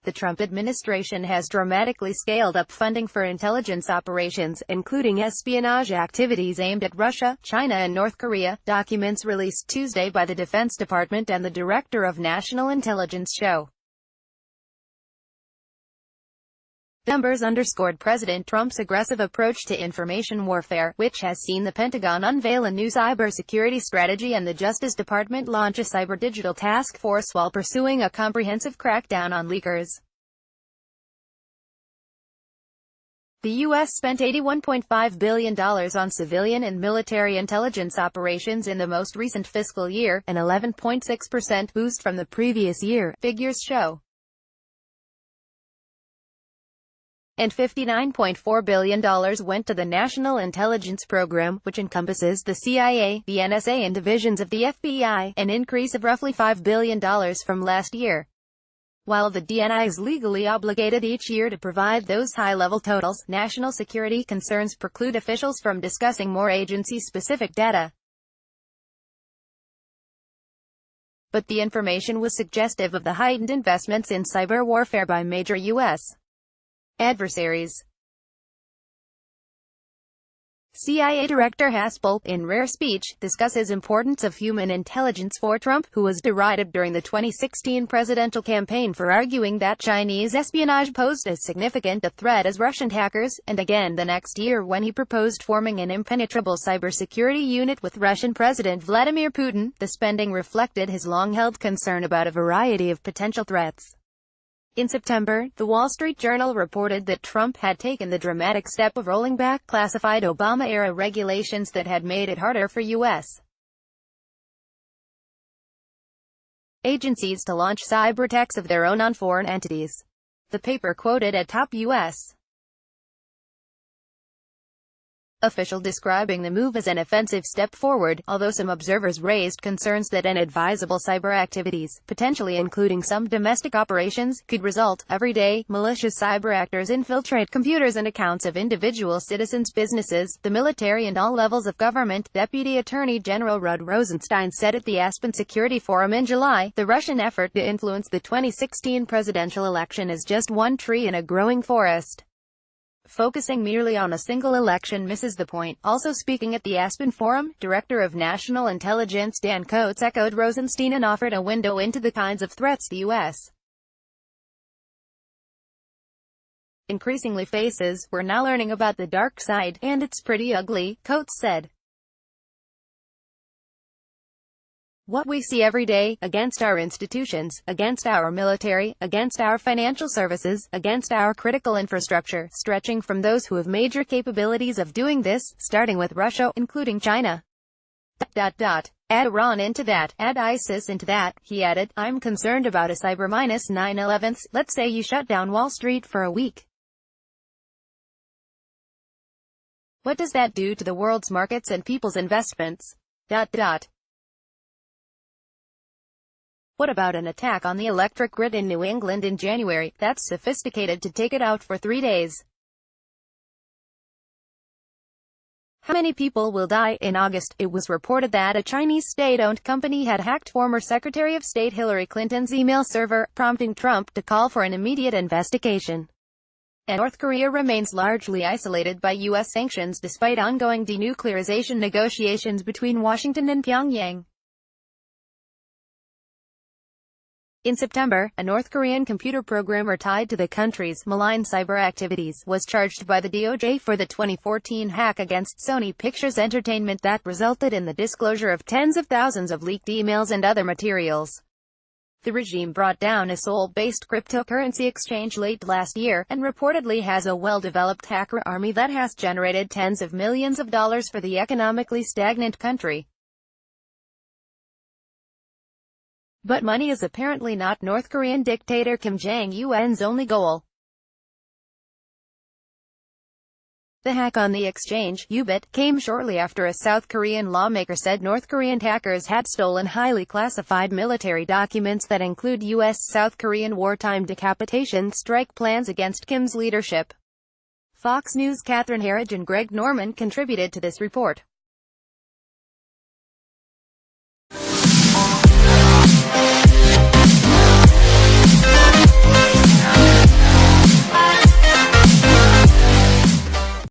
The Trump administration has dramatically scaled up funding for intelligence operations, including espionage activities aimed at Russia, China and North Korea, documents released Tuesday by the Defense Department and the Director of National Intelligence show. The numbers underscored President Trump's aggressive approach to information warfare, which has seen the Pentagon unveil a new cybersecurity strategy and the Justice Department launch a cyber-digital task force while pursuing a comprehensive crackdown on leakers. The U.S. spent $81.5 billion on civilian and military intelligence operations in the most recent fiscal year, an 11.6% boost from the previous year, figures show. And $59.4 billion went to the National Intelligence Program, which encompasses the CIA, the NSA and divisions of the FBI, an increase of roughly $5 billion from last year. While the DNI is legally obligated each year to provide those high-level totals, national security concerns preclude officials from discussing more agency-specific data. But the information was suggestive of the heightened investments in cyber warfare by major U.S. adversaries. CIA Director Haspel, in rare speech, discusses importance of human intelligence for Trump, who was derided during the 2016 presidential campaign for arguing that Chinese espionage posed as significant a threat as Russian hackers, and again the next year when he proposed forming an impenetrable cybersecurity unit with Russian President Vladimir Putin. The spending reflected his long-held concern about a variety of potential threats. In September, The Wall Street Journal reported that Trump had taken the dramatic step of rolling back classified Obama-era regulations that had made it harder for U.S. agencies to launch cyber attacks of their own on foreign entities. The paper quoted a top U.S. official describing the move as an offensive step forward, although some observers raised concerns that inadvisable cyber activities, potentially including some domestic operations, could result. Every day, malicious cyber actors infiltrate computers and accounts of individual citizens, businesses, the military and all levels of government, Deputy Attorney General Rod Rosenstein said at the Aspen Security Forum in July. The Russian effort to influence the 2016 presidential election is just one tree in a growing forest. Focusing merely on a single election misses the point. Also speaking at the Aspen Forum, Director of National Intelligence Dan Coates echoed Rosenstein and offered a window into the kinds of threats the U.S. increasingly faces. We're now learning about the dark side, and it's pretty ugly, Coates said. What we see every day, against our institutions, against our military, against our financial services, against our critical infrastructure, stretching from those who have major capabilities of doing this, starting with Russia, including China. Add Iran into that, add ISIS into that, he added. I'm concerned about a cyber minus 9/11. Let's say you shut down Wall Street for a week. What does that do to the world's markets and people's investments? What about an attack on the electric grid in New England in January? That's sophisticated to take it out for 3 days. How many people will die? In August, it was reported that a Chinese state-owned company had hacked former Secretary of State Hillary Clinton's email server, prompting Trump to call for an immediate investigation. And North Korea remains largely isolated by U.S. sanctions despite ongoing denuclearization negotiations between Washington and Pyongyang. In September, a North Korean computer programmer tied to the country's malign cyber activities was charged by the DOJ for the 2014 hack against Sony Pictures Entertainment that resulted in the disclosure of tens of thousands of leaked emails and other materials. The regime brought down a Seoul-based cryptocurrency exchange late last year, and reportedly has a well-developed hacker army that has generated tens of millions of dollars for the economically stagnant country. But money is apparently not North Korean dictator Kim Jong-un's only goal. The hack on the exchange, Ubit, came shortly after a South Korean lawmaker said North Korean hackers had stolen highly classified military documents that include U.S.-South Korean wartime decapitation strike plans against Kim's leadership. Fox News' Catherine Herridge and Greg Norman contributed to this report.